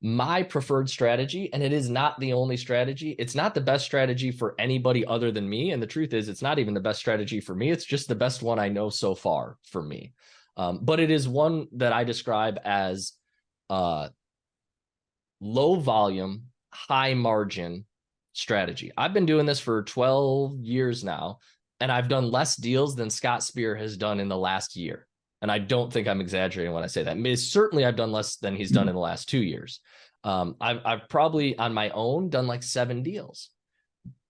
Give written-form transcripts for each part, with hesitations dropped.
My preferred strategy, and it is not the only strategy. It's not the best strategy for anybody other than me. And the truth is, it's not even the best strategy for me. It's just the best one I know so far for me. But it is one that I describe as uh, low volume, high margin strategy. I've been doing this for 12 years now, and I've done less deals than Scott Spear has done in the last year. And I don't think I'm exaggerating when I say that. I mean, certainly I've done less than he's done in the last 2 years. I've probably on my own done like 7 deals,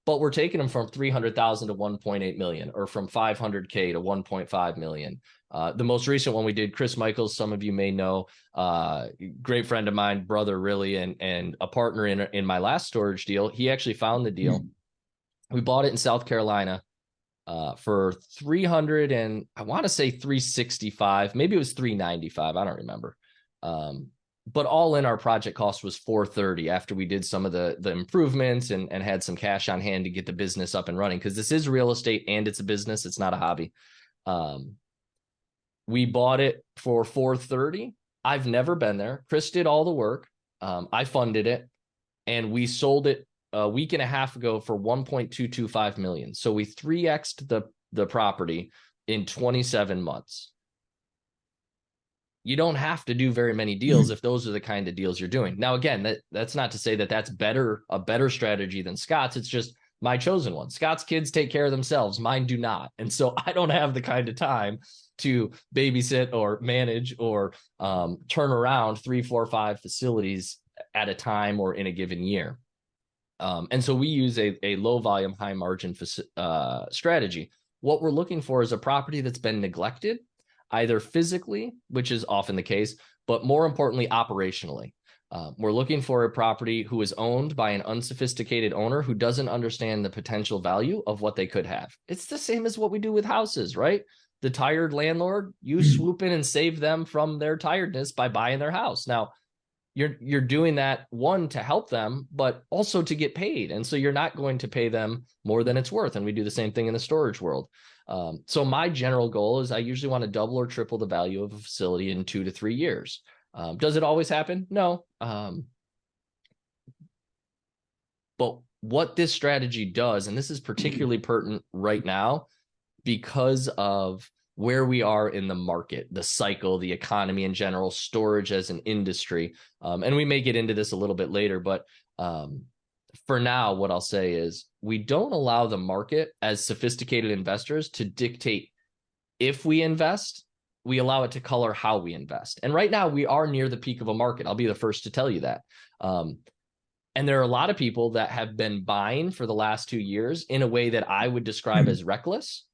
but we're taking them from 300,000 to 1.8 million, or from 500K to 1.5 million. The most recent one we did, Chris Michaels, some of you may know, great friend of mine, brother really, and a partner in my last storage deal. He actually found the deal. We bought it in South Carolina for 300, and I want to say 365, maybe it was 395. I don't remember. But all in, our project cost was 430 after we did some of the improvements and had some cash on hand to get the business up and running, because this is real estate and it's a business. It's not a hobby. We bought it for 430. I've never been there. Chris did all the work. I funded it, and we sold it a week and a half ago for 1.225 million. So we 3x'd the property in 27 months. You don't have to do very many deals if those are the kind of deals you're doing. Now, again, that's not to say that that's a better strategy than Scott's. It's just my chosen one. Scott's kids take care of themselves. Mine do not. And so I don't have the kind of time to babysit or manage or turn around 3, 4, 5 facilities at a time or in a given year. And so we use a low volume, high margin strategy. What we're looking for is a property that's been neglected, either physically, which is often the case, but more importantly, operationally. We're looking for a property who is owned by an unsophisticated owner who doesn't understand the potential value of what they could have. It's the same as what we do with houses, right? The tired landlord, you swoop in and save them from their tiredness by buying their house. Now, you're doing that, one, to help them, but also to get paid. And so you're not going to pay them more than it's worth. And we do the same thing in the storage world. So my general goal is I usually want to double or triple the value of a facility in 2 to 3 years. Does it always happen? No. But what this strategy does, and this is particularly pertinent right now because of where we are in the market, the cycle, the economy in general, storage as an industry. And we may get into this a little bit later, but for now, what I'll say is we don't allow the market as sophisticated investors to dictate if we invest. We allow it to color how we invest. And right now we are near the peak of a market. I'll be the first to tell you that. And there are a lot of people that have been buying for the last 2 years in a way that I would describe as reckless.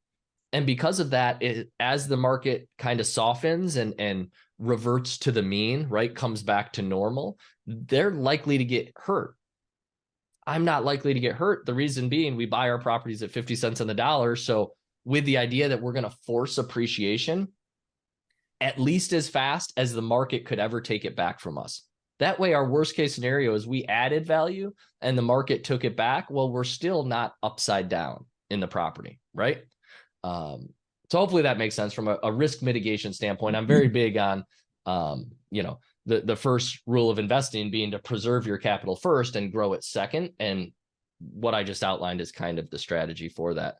And because of that, as the market kind of softens and reverts to the mean, right, comes back to normal, they're likely to get hurt. I'm not likely to get hurt. The reason being, we buy our properties at 50 cents on the dollar. So with the idea that we're going to force appreciation at least as fast as the market could ever take it back from us. That way, our worst case scenario is we added value and the market took it back. Well, we're still not upside down in the property, right? So hopefully that makes sense from a risk mitigation standpoint. I'm very big on, the first rule of investing being to preserve your capital first and grow it second. And what I just outlined is kind of the strategy for that.